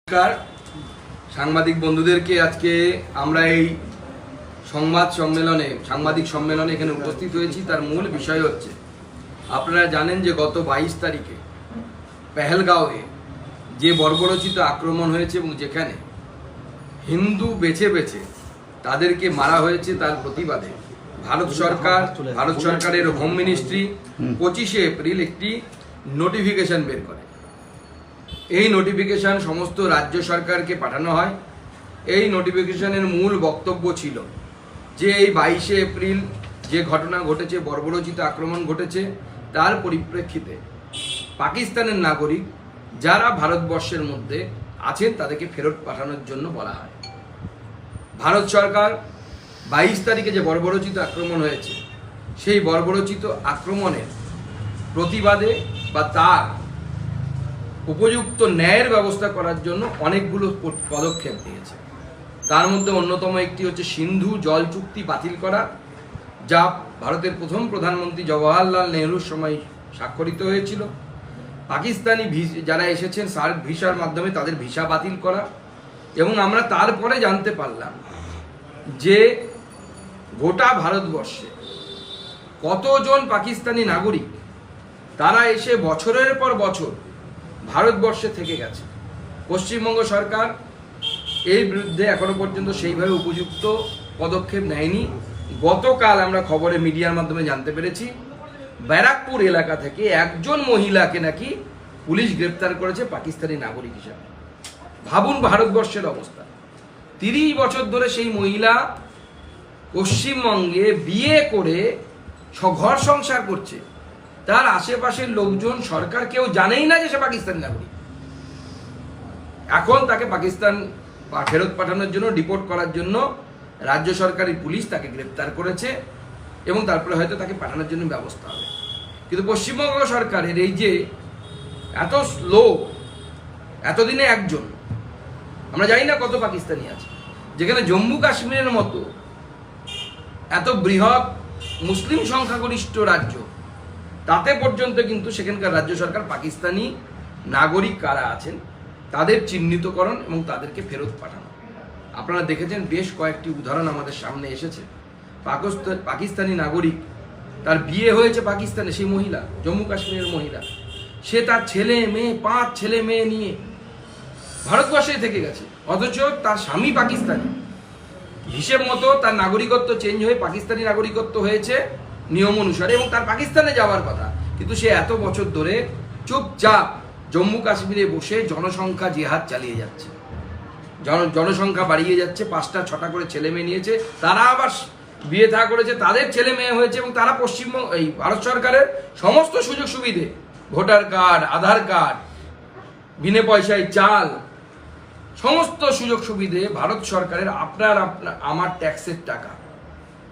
নমস্কার সাংবাদিক বন্ধুদেরকে আজকে আমরা এই সাংবাদিক সম্মেলনে এখানে উপস্থিত হয়েছি। তার মূল বিষয় হচ্ছে, আপনারা জানেন যে গত 22 তারিখে পেহেলগাঁওয়ে যে বর্বরোচিত আক্রমণ হয়েছে এবং যেখানে হিন্দু বেছে বেছে তাদেরকে মারা হয়েছে, তার প্রতিবাদে ভারত সরকারের হোম মিনিস্ট্রি 25শে এপ্রিল একটি নোটিফিকেশন বের করে। এই নোটিফিকেশন সমস্ত রাজ্য সরকারকে পাঠানো হয়। এই নোটিফিকেশনের মূল বক্তব্য ছিল যে এই 22শে এপ্রিল যে ঘটনা ঘটেছে, বর্বরোচিত আক্রমণ ঘটেছে, তার পরিপ্রেক্ষিতে পাকিস্তানের নাগরিক যারা ভারতবর্ষের মধ্যে আছেন তাদেরকে ফেরত পাঠানোর জন্য বলা হয়। ভারত সরকার 22 তারিখে যে বর্বরোচিত আক্রমণ হয়েছে, সেই বর্বরোচিত আক্রমণের প্রতিবাদে বা তার উপযুক্ত ন্যায়ের ব্যবস্থা করার জন্য অনেকগুলো পদক্ষেপ নিয়েছে। তার মধ্যে অন্যতম একটি হচ্ছে সিন্ধু জল চুক্তি বাতিল করা, যা ভারতের প্রথম প্রধানমন্ত্রী জওহরলাল নেহরুর সময় স্বাক্ষরিত হয়েছিল। পাকিস্তানি যারা এসেছেন সার্ক ভিসার মাধ্যমে তাদের ভিসা বাতিল করা, এবং আমরা তারপরে জানতে পারলাম যে গোটা ভারতবর্ষে কতজন পাকিস্তানি নাগরিক তারা এসে বছরের পর বছর ভারতবর্ষে থেকে গেছে। পশ্চিমবঙ্গ সরকার এর বিরুদ্ধে এখনো পর্যন্ত সেইভাবে উপযুক্ত পদক্ষেপ নেয়নি। গতকাল আমরা খবরে মিডিয়ার মাধ্যমে জানতে পেরেছি, ব্যারাকপুর এলাকা থেকে একজন মহিলাকে নাকি পুলিশ গ্রেপ্তার করেছে পাকিস্তানি নাগরিক হিসাবে। ভাবুন ভারতবর্ষের অবস্থা। 30 বছর ধরে সেই মহিলা পশ্চিমবঙ্গে বিয়ে করে ঘর সংসার করছে। তার আশেপাশের লোকজন, সরকার কেউ জানেই না যে সে পাকিস্তানি নাগরিক। এখন তাকে পাকিস্তান ফেরত পাঠানোর জন্য, ডিপোর্ট করার জন্য রাজ্য সরকারি পুলিশ তাকে গ্রেপ্তার করেছে এবং তারপরে হয়তো তাকে পাঠানোর জন্য ব্যবস্থা হবে। কিন্তু পশ্চিমবঙ্গ সরকারের এই যে এত স্লো, এতদিনে একজন, আমরা জানি না কত পাকিস্তানি আছে, যেখানে জম্মু কাশ্মীরের মতো এত বৃহৎ মুসলিম সংখ্যাগরিষ্ঠ রাজ্য, তাতে পর্যন্ত কিন্তু সেখানকার রাজ্য সরকার পাকিস্তানি নাগরিক কারা আছেন তাদের চিহ্নিতকরণ এবং তাদেরকে ফেরত পাঠানো। আপনারা দেখেছেন বেশ কয়েকটি উদাহরণ আমাদের সামনে এসেছে। পাকিস্তানি নাগরিক, তার বিয়ে হয়েছে পাকিস্তানে, সেই মহিলা জম্মু কাশ্মীরের মহিলা, সে তার ছেলে মেয়ে 5 ছেলে মেয়ে নিয়ে ভারতবর্ষে থেকে গেছে, অথচ তার স্বামী পাকিস্তানি। হিসেব মতো তার নাগরিকত্ব চেঞ্জ হয়ে পাকিস্তানি নাগরিকত্ব হয়েছে নিয়ম অনুসারে, এবং তার পাকিস্তানে যাওয়ার কথা, কিন্তু সে এত বছর ধরে চুপচাপ জম্মু কাশ্মীরে বসে জনসংখ্যা জিহাদ চালিয়ে যাচ্ছে। জনসংখ্যা বাড়িয়ে যাচ্ছে, 5টা 6টা করে ছেলে মেয়ে নিয়েছে, তারা আবার বিয়ে থা করেছে, তাদের ছেলে মেয়ে হয়েছে, এবং তারা এই ভারত সরকারের সমস্ত সুযোগ সুবিধে, ভোটার কার্ড, আধার কার্ড, বিনা পয়সায় চাল, সমস্ত সুযোগ সুবিধে ভারত সরকারের আমার ট্যাক্সের টাকা,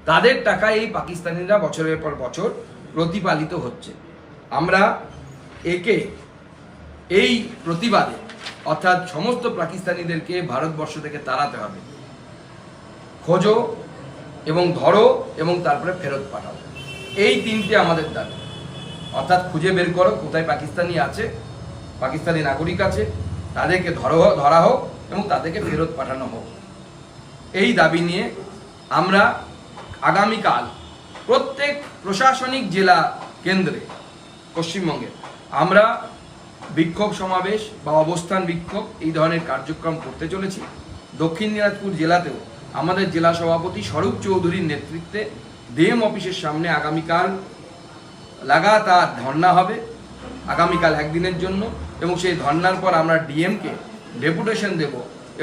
তাদের টাকা এই পাকিস্তানিরা বছরের পর বছর প্রতিপালিত হচ্ছে। আমরা এই প্রতিবাদে, অর্থাৎ সমস্ত পাকিস্তানিদেরকে ভারতবর্ষ থেকে তাড়াতে হবে। খোঁজো এবং ধরো এবং তারপরে ফেরত পাঠাও, এই 3টে আমাদের দাবি। অর্থাৎ খুঁজে বের করো কোথায় পাকিস্তানি আছে, পাকিস্তানি নাগরিক আছে, তাদেরকে ধরা হোক এবং তাদেরকে ফেরত পাঠানো হোক। এই দাবি নিয়ে আমরা আগামীকাল প্রত্যেক প্রশাসনিক জেলা কেন্দ্রে পশ্চিমবঙ্গে আমরা বিক্ষোভ সমাবেশ বা অবস্থান বিক্ষোভ এই ধরনের কার্যক্রম করতে চলেছি। দক্ষিণ দিনাজপুর জেলাতেও আমাদের জেলা সভাপতি স্বরূপ চৌধুরীর নেতৃত্বে ডিএম অফিসের সামনে আগামীকাল লাগাতার ধর্ণা হবে, আগামীকাল একদিনের জন্য, এবং সেই ধর্ণার পর আমরা ডিএমকে ডেপুটেশন দেব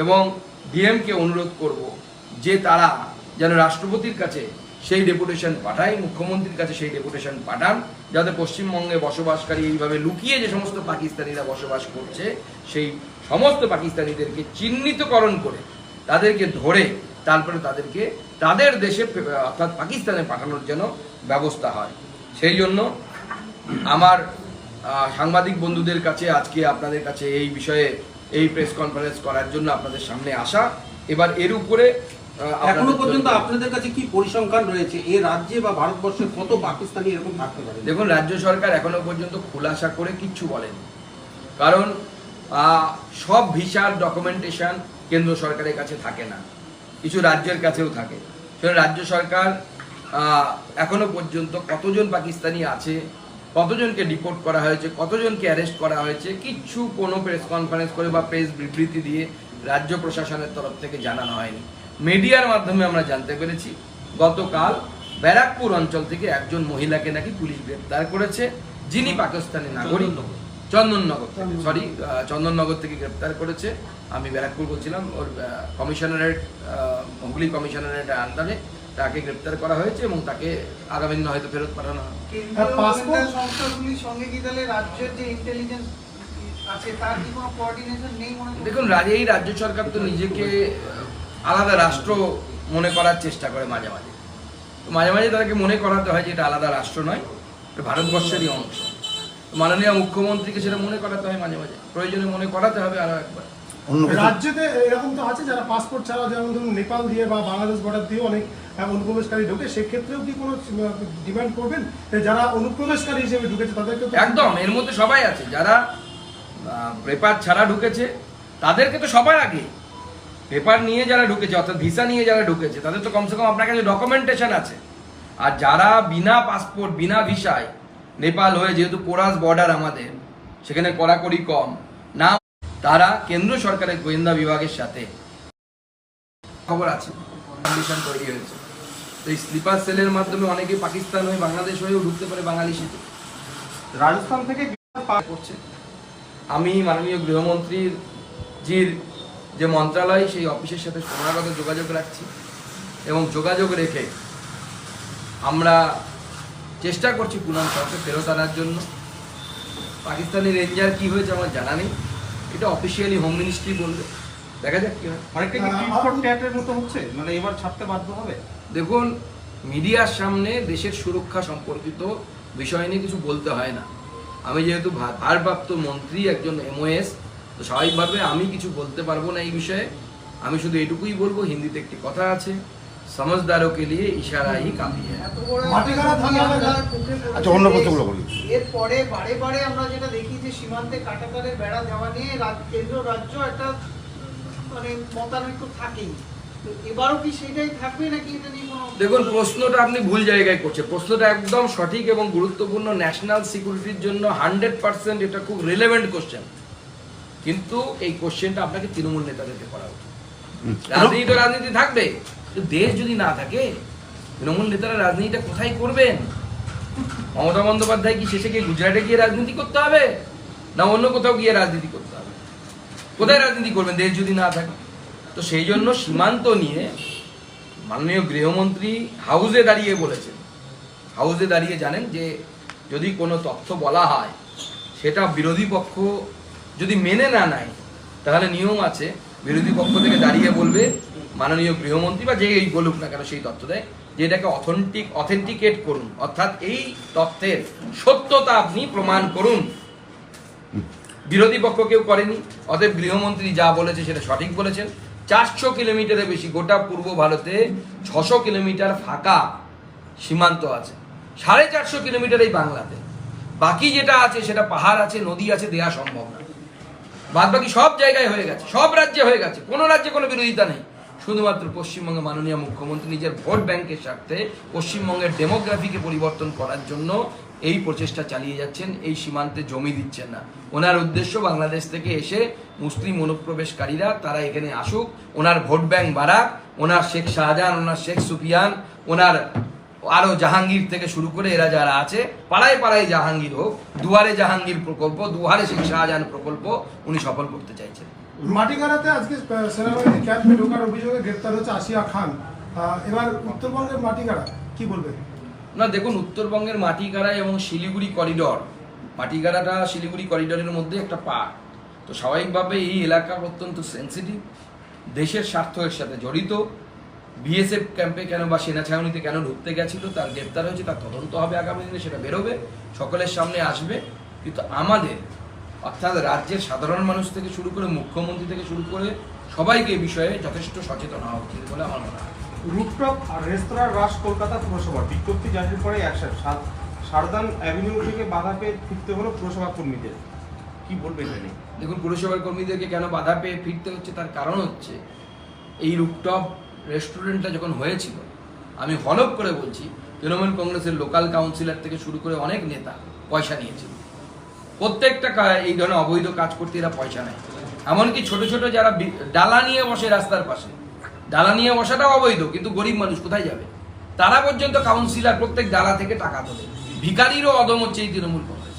এবং ডিএমকে অনুরোধ করব যে তারা যেন রাষ্ট্রপতির কাছে সেই ডেপুটেশন পাঠায়, মুখ্যমন্ত্রীর কাছে সেই ডেপুটেশন পাঠান, যাতে পশ্চিমবঙ্গে বসবাসকারী এইভাবে লুকিয়ে যে সমস্ত পাকিস্তানিরা বসবাস করছে, সেই সমস্ত পাকিস্তানিদেরকে চিহ্নিতকরণ করে তাদেরকে ধরে তারপরে তাদেরকে তাদের দেশে অর্থাৎ পাকিস্তানে পাঠানোর জন্য ব্যবস্থা হয়। সেই জন্য আমার সাংবাদিক বন্ধুদের কাছে আজকে আপনাদের কাছে এই বিষয়ে এই প্রেস কনফারেন্স করার জন্য আপনাদের সামনে আসা। এবার এর উপরে এখনো পর্যন্ত আপনাদের কাছে কি পরিসংখ্যান রয়েছে, এই রাজ্যে বা ভারতবর্ষে কত পাকিস্তানি এরকম থাকতে পারে? দেখুন, রাজ্য সরকার এখনো পর্যন্ত খোলাসা করে কিচ্ছু বলেনি, কারণ সব ভিসার ডকুমেন্টেশন কেন্দ্র সরকারের কাছে থাকে না, কিছু রাজ্যের কাছেও থাকে। সেটা রাজ্য সরকার এখনো পর্যন্ত কতজন পাকিস্তানি আছে, কতজনকে ডিপোর্ট করা হয়েছে, কতজনকে অ্যারেস্ট করা হয়েছে, কিচ্ছু কোনো প্রেস কনফারেন্স করে বা প্রেস বিবৃতি দিয়ে রাজ্য প্রশাসনের তরফ থেকে জানানো হয়নি। মিডিয়ার মাধ্যমে আমরা জানতে পেরেছি গতকাল ব্যারাকপুর অঞ্চল থেকে একজন মহিলাকে নাকি পুলিশ গ্রেপ্তার করেছে, যিনি পাকিস্তানি নাগরিক। চন্দননগর থেকে গ্রেপ্তার করেছে। আমি ব্যারাকপুর বলছিলাম, ওর কমিশনারেট, হুগলি কমিশনারেট আন্ডারে তাকে গ্রেপ্তার করা হয়েছে এবং তাকে আগামী দিনে হয়তো ফেরত পাঠানো হবে। পাসপোর্ট সংস্থাগুলির সঙ্গে কি তাহলে রাজ্যের যে ইন্টেলিজেন্স আছে তার কি কোনো কোঅর্ডিনেশন নেই মনে হয়? দেখুন, এই রাজ্য সরকার তো নিজেকে আলাদা রাষ্ট্র মনে করার চেষ্টা করে মাঝে মাঝে। তো মাঝে মাঝে তাদেরকে মনে করাতে হয় যে এটা আলাদা রাষ্ট্র নয়, এটা ভারতবর্ষেরই অংশ। মাননীয় মুখ্যমন্ত্রীকে সেটা মনে করাতে হয়, মাঝে মাঝে প্রয়োজনে মনে করাতে হবে আরো একবার। রাজ্যতে এরকম তো আছে যারা পাসপোর্ট ছাড়া, যেমন ধরুন নেপাল দিয়ে বা বাংলাদেশ বর্ডার দিয়ে অনেক অনুপ্রবেশকারী ঢোকে, সেক্ষেত্রেও কি কোনো ডিমান্ড করবেন যারা অনুপ্রবেশকারী হিসেবে ঢুকেছে তাদেরকে? একদম, এর মধ্যে সবাই আছে। যারা পেপার ছাড়া ঢুকেছে তাদেরকে তো সবার আগে, পেপার নিয়ে যারা ঢুকেছে অর্থাৎ ভিসা নিয়ে যারা ঢুকেছে তাদের তো কমসে কম আপনার কাছে ডকুমেন্টেশন আছে। আর যারা বিনা পাসপোর্ট বিনা ভিসায় নেপাল হয়ে, যেহেতু পোরাস বর্ডার আমাদের, সেখানে কড়াকড়ি কম না, তারা কেন্দ্র সরকারের গোয়েন্দা বিভাগের সাথে খবর আছে, কন্ডিশন তৈরি হয়েছে। তো এই স্লিপার সেলের মাধ্যমে অনেকে পাকিস্তান হয়ে বাংলাদেশ হয়েও ঢুকতে পারে বাঙালি সিটে। রাজস্থান থেকে করছে। আমি মাননীয় গৃহমন্ত্রীর যে মন্ত্রণালয়, সেই অফিসের সাথে ক্রমাগত যোগাযোগ রাখছি এবং যোগাযোগ রেখে আমরা চেষ্টা করছি পুনম সরকার ফেরত আনার জন্য। পাকিস্তানি রেঞ্জার কি হয়েছে আমার জানা নেই, এটা অফিসিয়ালি হোম মিনিস্ট্রি বলবে, দেখা যাক কি হয়। অনেকটা কি টিট ফর ট্যাটের মতো হচ্ছে, মানে এবার ছাড়তে বাধ্য হবে? দেখুন, মিডিয়ার সামনে দেশের সুরক্ষা সম্পর্কিত বিষয় নিয়ে কিছু বলতে হয় না। আমি যেহেতু ভারপ্রাপ্ত মন্ত্রী, একজন MOS, তো স্বাভাবিকভাবে আমি কিছু বলতে পারবো না এই বিষয়ে। আমি শুধু এটুকুই বলবো, হিন্দিতে একটি কথা আছে, সমঝদারো কে লিয়ে ইশারা হি কাফি হ্যায়। আচ্ছা, অন্য প্রশ্নগুলো বলি। এরপরে বারে বারে আমরা যেটা দেখি যে সীমান্তে কাঁটাতারের বেড়া দেওয়া নিয়ে কেন্দ্র রাজ্য একটা মানে মতানৈক্য থাকেই। তো এবারও কি সেটাই থাকবে নাকি এটা নিয়ে কোনো? দেখুন, প্রশ্নটা আপনি ভুল জায়গায় করছেন। প্রশ্নটা একদম সঠিক এবং গুরুত্বপূর্ণ, ন্যাশনাল সিকিউরিটির জন্য 100% এটা খুব রিলেভেন্ট কোশ্চেন। কিন্তু এই কোশ্চেনটা আপনাকে তৃণমূল নেতাদেরকে করা উচিত। রাজনীতি তো রাজনীতি থাকবে, দেশ যদি না থাকে তৃণমূল নেতারা রাজনীতিটা কোথায় করবেন? মমতা বন্দ্যোপাধ্যায় কি শেষে গিয়ে গুজরাটে গিয়ে রাজনীতি করতে হবে, না অন্য কোথাও গিয়ে রাজনীতি করতে হবে? কোথায় রাজনীতি করবেন দেশ যদি না থাকে? তো সেই জন্য সীমান্ত নিয়ে মাননীয় গৃহমন্ত্রী হাউসে দাঁড়িয়ে বলেছেন, হাউসে দাঁড়িয়ে জানেন যে যদি কোনো তথ্য বলা হয় সেটা বিরোধী পক্ষ যদি মেনে না নেয়, তাহলে নিয়ম আছে বিরোধী পক্ষ থেকে দাঁড়িয়ে বলবে মাননীয় গৃহমন্ত্রী বা যেই বলুক না কেন সেই তথ্য দেয় যে এটাকে অথেন্টিকেট করুন, অর্থাৎ এই তথ্যের সত্যতা আপনি প্রমাণ করুন। বিরোধী পক্ষ কেউ করেনি, অতএব গৃহমন্ত্রী যা বলেছে সেটা সঠিক বলেছেন। 400 কিলোমিটারের বেশি, গোটা পূর্ব ভারতে 600 কিলোমিটার ফাঁকা সীমান্ত আছে, 450 কিলোমিটার এই বাংলাতে। বাকি যেটা আছে সেটা পাহাড় আছে, নদী আছে, দেয়া সম্ভব না। বাদ বাকি সব জায়গায় হয়ে গেছে, সব রাজ্যে হয়ে গেছে, কোনো রাজ্যে কোনো বিরোধিতা নেই। শুধুমাত্র পশ্চিমবঙ্গে মাননীয় মুখ্যমন্ত্রী নিজের ভোট ব্যাংকের স্বার্থে পশ্চিমবঙ্গের ডেমোগ্রাফিকে পরিবর্তন করার জন্য এই প্রচেষ্টা চালিয়ে যাচ্ছেন, এই সীমান্তে জমি দিচ্ছেন না। ওনার উদ্দেশ্য বাংলাদেশ থেকে এসে মুসলিম অনুপ্রবেশকারীরা তারা এখানে আসুক, ওনার ভোট ব্যাংক বাড়াক, ওনার শেখ শাহজাহান, ওনার শেখ সুফিয়ান, ওনার আরো জাহাঙ্গীর থেকে শুরু করে এরা যারা আছে, পাড়ায় পাড়ায় জাহাঙ্গীর হোক, দুয়ারে জাহাঙ্গীর প্রকল্প, দুয়ারে শেখ শাহজাহান প্রকল্প উনি সফল করতে চাইছেন। মাটিগাড়াতে আজকে সেনাবাহিনী ক্যাম্পে ঢোকার অভিযোগে গ্রেপ্তার হচ্ছে আসিয়া খান। এবার উত্তরবঙ্গের মাটিগাড়া কি বলবেন? না দেখুন, উত্তরবঙ্গের মাটিগাড়া এবং শিলিগুড়ি করিডর, মাটিগাড়াটা শিলিগুড়ি করিডরের মধ্যে একটা পার্ট। তো স্বাভাবিকভাবে এই এলাকা অত্যন্ত সেন্সিটিভ, দেশের স্বার্থের সাথে জড়িত। BSF ক্যাম্পে কেন বা সেনা ছাউনিতে কেন ঢুকতে গেছিল, তার গ্রেপ্তার হয়েছে, তার তদন্ত হবে আগামী দিনে, সেটা বেরোবে, সকলের সামনে আসবে। কিন্তু আমাদের অর্থাৎ রাজ্যের সাধারণ মানুষ থেকে শুরু করে মুখ্যমন্ত্রী থেকে শুরু করে সবাইকে এই বিষয়ে যথেষ্ট সচেতন হওয়া উচিত বলে আমার মনে হয়। রুফটপ আর রেস্তোরাঁ রাশ কলকাতা পুরসভার বিজ্ঞপ্তি জারির পরে সারদান অ্যাভিনিউ থেকে বাধা পেয়ে ফিরতে হলো পুরসভা কর্মীদের। কি বলবেন এটা নিয়ে? দেখুন, পুরসভার কর্মীদেরকে কেন বাধা পেয়ে ফিরতে হচ্ছে তার কারণ হচ্ছে এই রুফটপ রেস্টুরেন্টটা যখন হয়েছিল, আমি হলফ করে বলছি তৃণমূল কংগ্রেসের লোকাল কাউন্সিলর থেকে শুরু করে অনেক নেতা পয়সা নিয়েছিল। প্রত্যেকটা এই ধরনের অবৈধ কাজ করতে এরা পয়সা নেয়। এমনকি ছোট ছোট যারা ডালা নিয়ে বসে রাস্তার পাশে, ডালা নিয়ে বসাটাও অবৈধ, কিন্তু গরিব মানুষ কোথায় যাবে, তারা পর্যন্ত কাউন্সিলর প্রত্যেক ডালা থেকে টাকা তোলে। ভিখারিরও অদম হচ্ছে এই তৃণমূল কংগ্রেস।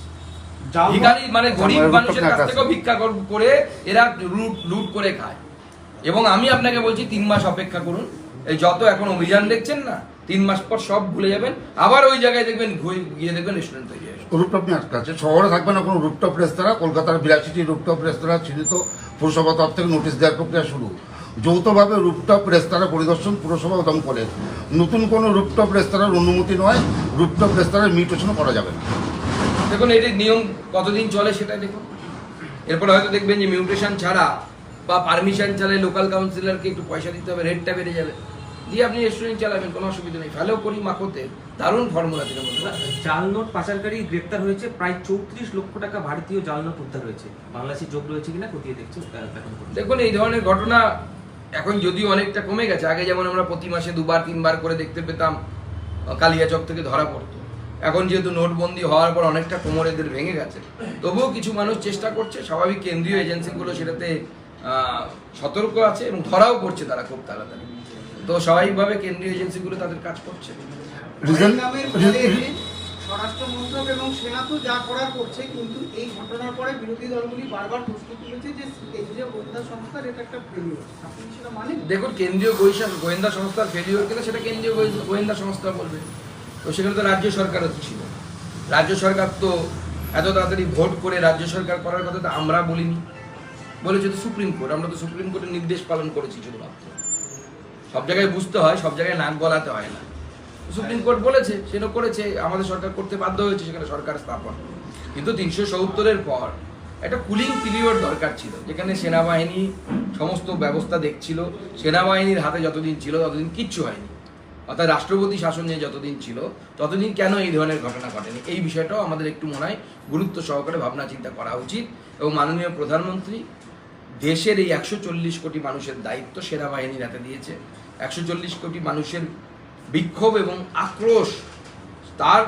ভিখারি মানে গরিব মানুষের কাছ থেকেও ভিক্ষা করে এরা লুট করে খায়। এবং আমি আপনাকে বলছি 3 মাস অপেক্ষা করুন, এই যত এখন অভিযান দেখছেন না, 3 মাস পর সব ভুলে যাবেন, আবার ওই জায়গায় দেখবেন গিয়ে দেখবেন রেস্টুরেন্ট তৈরি হয়েছে। রুপটপ নিয়ে আটকা আছে, শহরে থাকবে না কোনো রুপটপ রেস্তোরাঁ। কলকাতার 82টি রুপটপ রেস্তোরাঁ চিহ্নিত, পুরসভা তরফ থেকে নোটিশ দেওয়ার প্রক্রিয়া শুরু। যৌথভাবে রুপটপ রেস্তোরাঁ পরিদর্শন পুরসভা ও দমকলের। নতুন কোনো রুপটপ রেস্তোরাঁর অনুমতি নয়, রুপটপ রেস্তোরাঁর মিউটেশনও করা যাবে না। দেখুন, এর নিয়ম কতদিন চলে সেটা দেখুন। এরপরে হয়তো দেখবেন যে মিউটেশন ছাড়া বা পারমিশন ছাড়া লোকাল কাউন্সিলরকে একটু পয়সা দিতে হবে, রেটটা বেড়ে যাবে, দিয়ে আপনি রেস্টুরেন্ট চালাবেন, কোনো অসুবিধা নেই। ফেলেও করি মাখোতে দারুণ ফর্মুলা থেকে বলতে। জাল নোট পাচারকারী গ্রেপ্তার হয়েছে, প্রায় 34 লক্ষ টাকা ভারতীয় জাল নোট উদ্ধার হয়েছে। বাংলাদেশে যোগ রয়েছে কিনা খতিয়ে দেখছে এখন। দেখুন, এই ধরনের ঘটনা এখন যদিও অনেকটা কমে গেছে। আগে যেমন আমরা প্রতি মাসে 2-3 করে দেখতে পেতাম কালিয়াচক থেকে ধরা পড়তো। এখন যেহেতু নোটবন্দি হওয়ার পর অনেকটা কোমর এদের ভেঙে গেছে, তবুও কিছু মানুষ চেষ্টা করছে। স্বাভাবিক, কেন্দ্রীয় এজেন্সিগুলো সেটাতে সতর্ক আছে এবং ধরাও পড়ছে তারা খুব তাড়াতাড়ি। তো স্বাভাবিকভাবে কেন্দ্রীয় এজেন্সিগুলো তাদের কাজ করছে। পহেলগামের পরে স্বরাষ্ট্র মন্ত্রক এবং সেনা তো যা করার করছে, কিন্তু এই ঘটনার পরে বিরোধী দলগুলি বারবার প্রশ্ন তুলেছে যে কেন্দ্রীয় গোয়েন্দা সংস্থার এটা একটা ফেলিওর। আপনি সেটা মানেন? দেখুন, কেন্দ্রীয় গোয়েন্দা সংস্থার ফেলিওর কিনা সেটা কেন্দ্রীয় গোয়েন্দা সংস্থা বলবে। তো সেখানে তো রাজ্য সরকারও ছিল। রাজ্য সরকার তো এত তাড়াতাড়ি ভোট করে রাজ্য সরকার করার কথা তো আমরা বলিনি, বলেছে তো সুপ্রিম কোর্ট। আমরা তো সুপ্রিম কোর্টের নির্দেশ পালন করেছি শুধুমাত্র। সব জায়গায় বুঝতে হয়, সব জায়গায় নাক গলাতে হয় না। সুপ্রিম কোর্ট বলেছে, সেটা করেছে, আমাদের সরকার করতে বাধ্য হয়েছে, সেখানে সরকার স্থাপন। কিন্তু 370-এর পর একটা কুলিং পিরিয়ড দরকার ছিল, যেখানে সেনাবাহিনী সমস্ত ব্যবস্থা দেখছিল। সেনাবাহিনীর হাতে যতদিন ছিল ততদিন কিচ্ছু হয়নি, অর্থাৎ রাষ্ট্রপতি শাসন নিয়ে যতদিন ছিল ততদিন কেন এই ধরনের ঘটনা ঘটেনি, এই বিষয়টাও আমাদের একটু মনে হয় গুরুত্ব সহকারে ভাবনা চিন্তা করা উচিত। এবং মাননীয় প্রধানমন্ত্রী দেশের এই 140 কোটি মানুষের দায়িত্ব সেনাবাহিনীর হাতে দিয়েছে। 140 কোটি মানুষের বিক্ষোভ এবং আক্রোশ, তার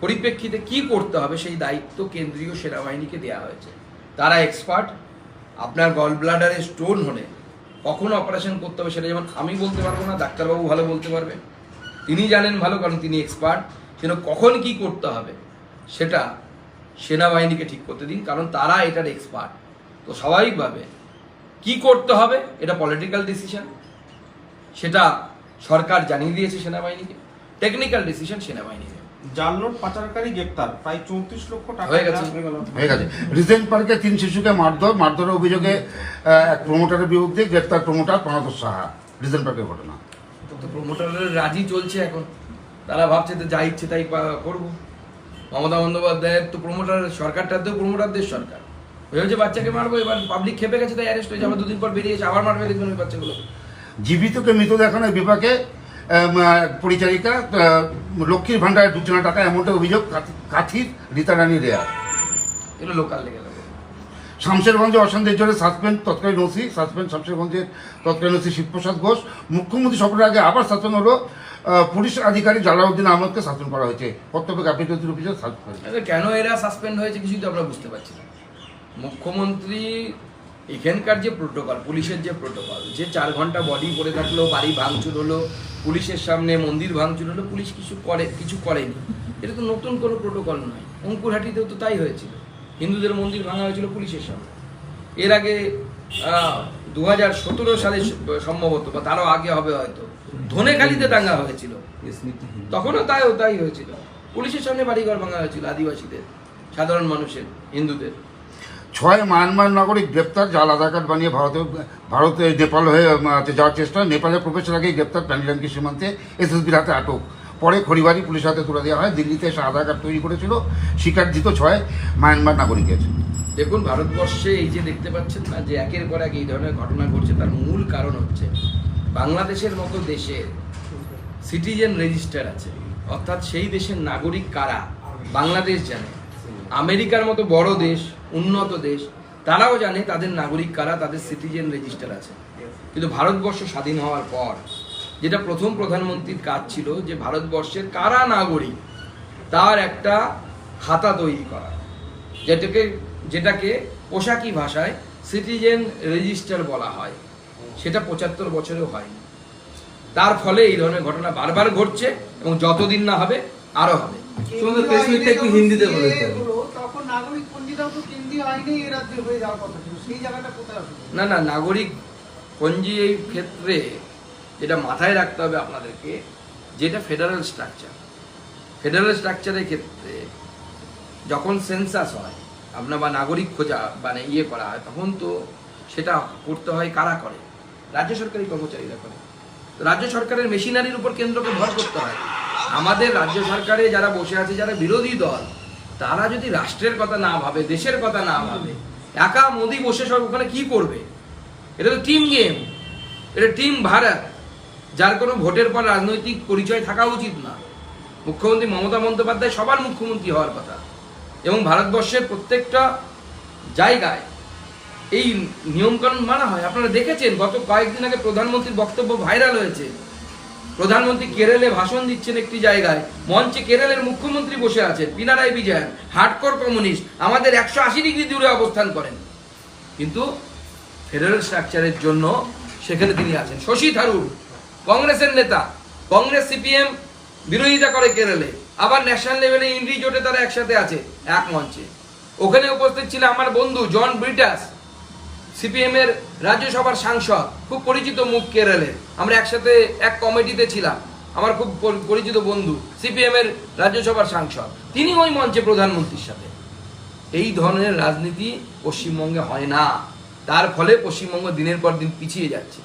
পরিপ্রেক্ষিতে কি করতে হবে সেই দায়িত্ব কেন্দ্রীয় সেনাবাহিনীকে দেওয়া হয়েছে। তারা এক্সপার্ট। আপনার গল ব্লাডারে স্টোন হলে কখন অপারেশন করতে হবে সেটা যেমন আমি বলতে পারবো না, ডাক্তারবাবু ভালো বলতে পারবে, তিনি জানেন ভালো, কারণ তিনি এক্সপার্ট। সেটা কখন কি করতে হবে সেটা সেনাবাহিনীকে ঠিক করতে দিন, কারণ তারা এটার এক্সপার্ট। তো স্বাভাবিকভাবে কি করতে হবে এটা পলিটিক্যাল ডিসিশন, সেটা সরকার জানিয়ে দিয়েছে সেনাবাহিনীকে। টেকনিক্যাল ডিসিশন সেনাবাহিনী। জাল নোট পাচারকারী গ্রেপ্তার, প্রায় 34 লক্ষ টাকা হয়ে গেছে। হয়ে গেছে। রিজেন্ট পার্কে 3 শিশুকে মারধরের অভিযোগে এক প্রমোটারের বিরুদ্ধে গ্রেপ্তার প্রমোটার প্রণত সাহা। রিজেন্ট পার্কের ঘটনা। তো প্রমোটারের রাজি চলছে এখন, তারা ভাবছে যে যা ইচ্ছে তাই করবো। মমতা বন্দ্যোপাধ্যায়ের তো প্রমোটার, সরকারটাতেও প্রমোটারদের সরকার। ভেবেছে বাচ্চাকে মারবো, এবার পাবলিক খেপে গেছে, তাই অ্যারেস্ট হয়েছে। আবার 2 দিন পর বেরিয়ে এসে আবার মারবে, দেখবেন ওই বাচ্চাগুলো। জীবিতকে মৃত দেখানোর বিভাগে পরিচারিকা লক্ষ্মীর ভান্ডারে ঢুকছে না টাকা, এমনটা অভিযোগ কাথির রীতারানী রেয়া। এগুলো লোকাল লেগে যাবে। শামশেরগঞ্জে অশান্তির জন্য সাসপেন্ড তৎকালীন ওসি, শামশেরগঞ্জের তৎকালীন ওসি শিবপ্রসাদ ঘোষ। মুখ্যমন্ত্রী সফরের আগে আবার সাসপেন্ড হলো পুলিশ আধিকারিক জালাউদ্দিন আহমদকে সাসপেন্ড করা হয়েছে কর্তব্য ক্যাপিটাল অফিসার সাসপেন্ড। কেন এরা সাসপেন্ড হয়েছে কিছুই তো আমরা বুঝতে পারছি না। মুখ্যমন্ত্রী এখানকার যে প্রোটোকল, পুলিশের যে প্রোটোকল, যে 4 ঘন্টা বডি পড়ে থাকলো, বাড়ি ভাঙচুর হলো, পুলিশের সামনে মন্দির ভাঙচুর হলো, পুলিশ কিছু করেনি, এটা তো নতুন কোনো প্রোটোকল নয়। অঙ্কুরহাটিতেও তো তাই হয়েছিল, হিন্দুদের মন্দির ভাঙা হয়েছিল পুলিশের সামনে। এর আগে 2017 সালে সম্ভবত, বা তারও আগে হবে হয়তো, ধনেখালিতে দাঙ্গা হয়েছিল, তখনও তাই হয়েছিল। পুলিশের সামনে বাড়িঘর ভাঙা হয়েছিল আদিবাসীদের, সাধারণ মানুষের, হিন্দুদের। 6 মায়ানমার নাগরিক গ্রেপ্তার, জাল আধার কার্ড বানিয়ে ভারতে নেপাল হয়ে যাওয়ার চেষ্টা। নেপালে প্রবেশের আগেই গ্রেপ্তার, প্যান্ডিলাঙ্কি সীমান্তে এসএসবির হাতে আটক। পরে খড়িবাড়ি পুলিশের হাতে তুলে দেওয়া হয়। দিল্লিতে এসে আধার কার্ড তৈরি করেছিল স্বীকারজিত 6 মায়ানমার নাগরিকের। দেখুন, ভারতবর্ষে এই যে দেখতে পাচ্ছেন না যে একের পর এক এই ধরনের ঘটনা ঘটছে, তার মূল কারণ হচ্ছে বাংলাদেশের মতো দেশে সিটিজেন রেজিস্টার আছে, অর্থাৎ সেই দেশের নাগরিক কারা বাংলাদেশ জানে। আমেরিকার মতো বড় দেশ, উন্নত দেশ, তারাও জানে তাদের নাগরিক কারা, তাদের সিটিজেন রেজিস্টার আছে। কিন্তু ভারতবর্ষ স্বাধীন হওয়ার পর যেটা প্রথম প্রধানমন্ত্রীর কাজ ছিল যে ভারতবর্ষের কারা নাগরিক তার একটা খাতা তৈরি করা, যেটাকে পোশাকি ভাষায় সিটিজেন রেজিস্টার বলা হয়। সেটা 75 বছরেও হয়নি। তার ফলে এই ধরনের ঘটনা বারবার ঘটছে এবং যতদিন না হবে আরো হবে। সুন্দর প্রেস মিটটা একটু হিন্দিতে বলে দিতে হবে। তখন নাগরিক পঞ্জিটাও তো কেন্দ্রীয় আইনেই এ রাজ্যে হয়ে যাওয়ার কথা ছিল, সেই জায়গাটা কোথায় আসবে? না না, নাগরিক পঞ্জি এই ক্ষেত্রে যেটা মাথায় রাখতে হবে আপনাদেরকে, যেটা ফেডারেল স্ট্রাকচার, ফেডারেল স্ট্রাকচারের ক্ষেত্রে যখন সেন্সাস হয় আপনার বা নাগরিক খোঁজা মানে করা হয়, তখন তো সেটা করতে হয় কারা করে? রাজ্য সরকারি কর্মচারীরা করে। তো রাজ্য সরকারের মেশিনারির উপর কেন্দ্রকে ভর করতে হয়। আমাদের রাজ্য সরকারে যারা বসে আছে, যারা বিরোধী দল, তারা যদি রাষ্ট্রের কথা না ভাবে, দেশের কথা না ভাবে, একা মোদি বসে সব ওখানে কি করবে? এটা তো টিম গেম, এটা টিম ভারত, যার কোনো ভোটের পর রাজনৈতিক পরিচয় থাকা উচিত না। মুখ্যমন্ত্রী মমতা বন্দ্যোপাধ্যায় সবার মুখ্যমন্ত্রী হওয়ার কথা, এবং ভারতবর্ষের প্রত্যেকটা জায়গায় এই নিয়মকানুন মানা হয়। আপনারা দেখেছেন গত কয়েকদিন আগে প্রধানমন্ত্রীর বক্তব্য ভাইরাল হয়েছে। প্রধানমন্ত্রী কেরলে ভাষণ দিচ্ছেন একটি জায়গায়, মঞ্চে কেরলের মুখ্যমন্ত্রী বসে আছেন, পিনারাই বিজয়ন, হার্ডকোর কমিউনিস্ট, আমাদের 180 ডিগ্রি দূরে অবস্থান করেন, কিন্তু ফেডারেল স্ট্রাকচারের জন্য সেখানে তিনি আছেন। শশী থারুর কংগ্রেসের নেতা, কংগ্রেস সিপিএম বিরোধিতা করে কেরলে, আবার ন্যাশনাল লেভেলে ইন্ডি জোটে তারা একসাথে আছে এক মঞ্চে। ওখানে উপস্থিত ছিল আমার বন্ধু জন ব্রিটাস, সিপিএম এর রাজ্যসভার সাংসদ, খুব পরিচিত মুখ কেরলের। আমরা একসাথে এক কমিটিতে ছিলাম, আমার খুব পরিচিত বন্ধু, সিপিএম এর রাজ্যসভার সাংসদ, তিনি ওই মঞ্চে প্রধানমন্ত্রীর সাথে। এই ধরনের রাজনীতি পশ্চিমবঙ্গে হয় না, তার ফলে পশ্চিমবঙ্গ দিনের পর দিন পিছিয়ে যাচ্ছে।